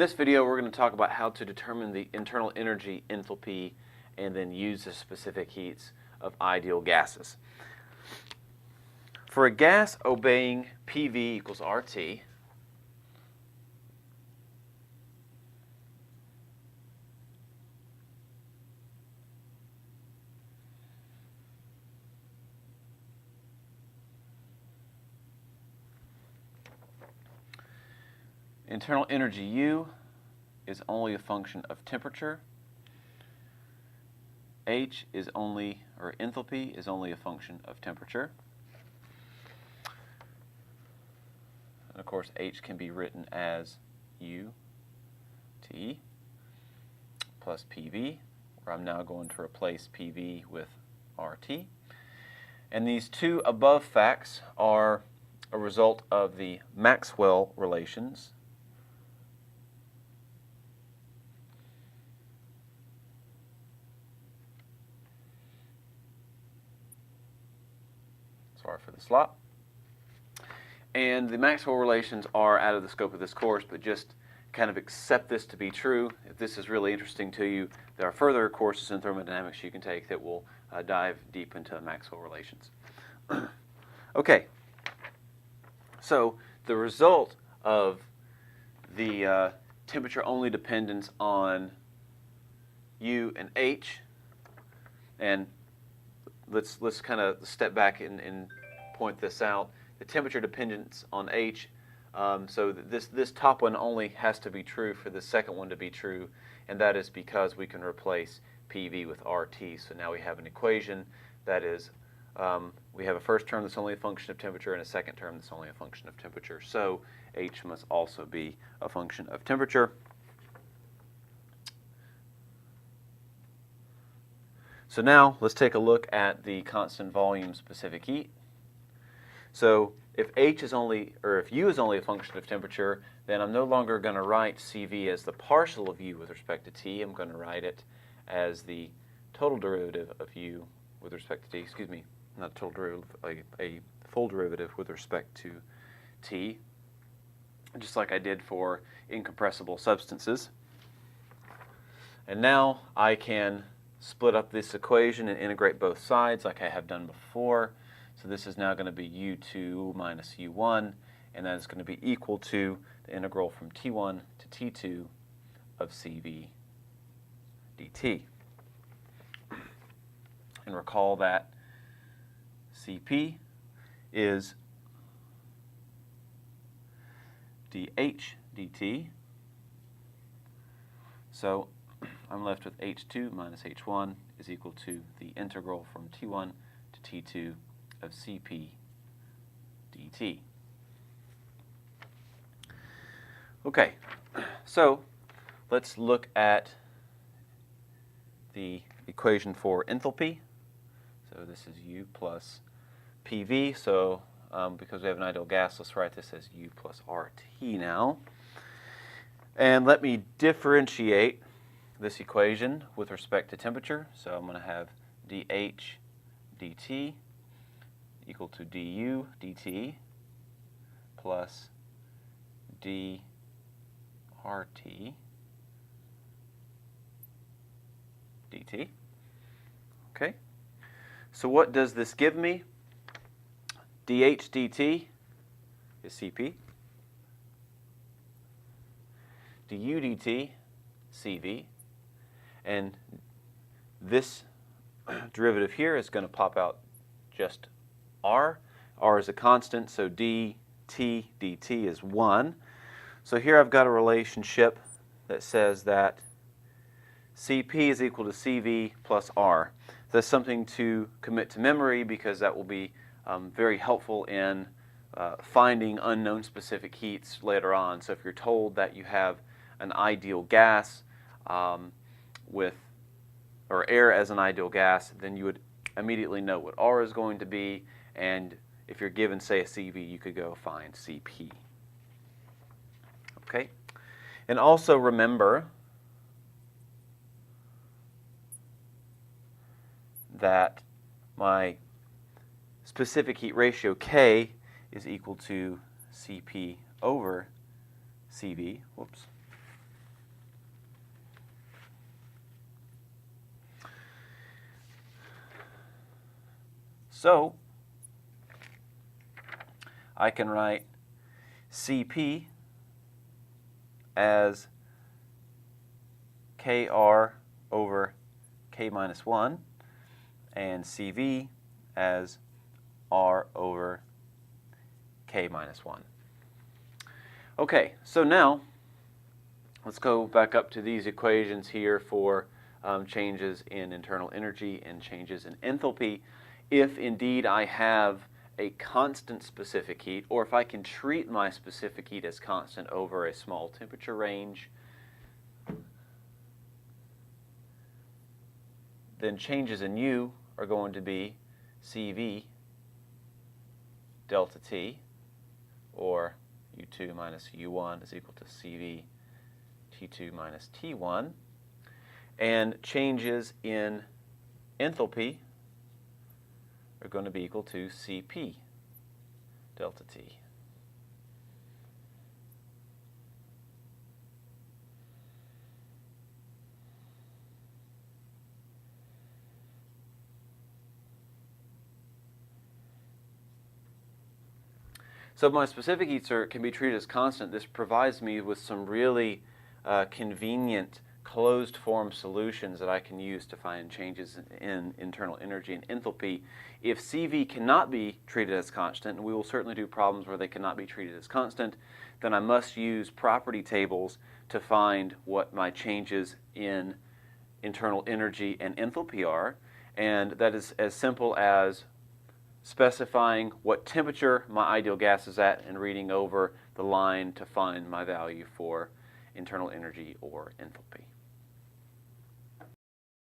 In this video, we're going to talk about how to determine the internal energy enthalpy and then use the specific heats of ideal gases. For a gas obeying PV equals RT, internal energy U is only a function of temperature. H is only, or enthalpy is only a function of temperature. And of course, H can be written as UT plus PV, where I'm now going to replace PV with RT. And these two above facts are a result of the Maxwell relations. Sorry for the slop. And the Maxwell relations are out of the scope of this course, but just kind of accept this to be true. If this is really interesting to you, there are further courses in thermodynamics you can take that will dive deep into Maxwell relations. Okay, so the result of the temperature-only dependence on U and H, and let's kind of step back and point this out. The temperature dependence on H, so this top one only has to be true for the second one to be true, and that is because we can replace PV with RT. So now we have an equation that is, we have a first term that's only a function of temperature and a second term that's only a function of temperature. So H must also be a function of temperature. So now let's take a look at the constant volume specific heat. So if H is only, or if U is only a function of temperature, then I'm no longer going to write CV as the partial of U with respect to T. I'm going to write it as the total derivative of U with respect to T. Excuse me, not a total derivative, a full derivative with respect to T, just like I did for incompressible substances. And now I can split up this equation and integrate both sides like I have done before. So this is now going to be U2 minus U1, and that is going to be equal to the integral from T1 to T2 of CV dt. And recall that Cp is dH dt. So I'm left with H2 minus H1 is equal to the integral from T1 to T2 of Cp dt. Okay, so let's look at the equation for enthalpy. So this is U plus PV. So because we have an ideal gas, let's write this as U plus RT now. And let me differentiate this equation with respect to temperature. So I'm going to have dH dt equal to du dt plus dRT. dt. Okay, so what does this give me? dH dt is Cp, du dt Cv, and this derivative here is going to pop out just R. R is a constant, so dt dt is 1. So here I've got a relationship that says that Cp is equal to Cv plus R. That's something to commit to memory because that will be very helpful in finding unknown specific heats later on. So if you're told that you have an ideal gas with, or air as an ideal gas, then you would immediately know what R is going to be, and if you're given, say, a Cv, you could go find Cp. Okay? And also remember that my specific heat ratio K is equal to Cp over Cv. Whoops. So I can write Cp as Kr over K minus 1 and Cv as R over K minus 1. Okay, so now let's go back up to these equations here for changes in internal energy and changes in enthalpy. If indeed I have a constant specific heat, or if I can treat my specific heat as constant over a small temperature range, then changes in U are going to be Cv delta T, or U2 minus U1 is equal to Cv T2 minus T1. And changes in enthalpy are going to be equal to Cp delta T. So if my specific heats can be treated as constant, this provides me with some really convenient closed form solutions that I can use to find changes in internal energy and enthalpy. If Cv cannot be treated as constant, and we will certainly do problems where they cannot be treated as constant, then I must use property tables to find what my changes in internal energy and enthalpy are. And that is as simple as specifying what temperature my ideal gas is at and reading over the line to find my value for internal energy or enthalpy.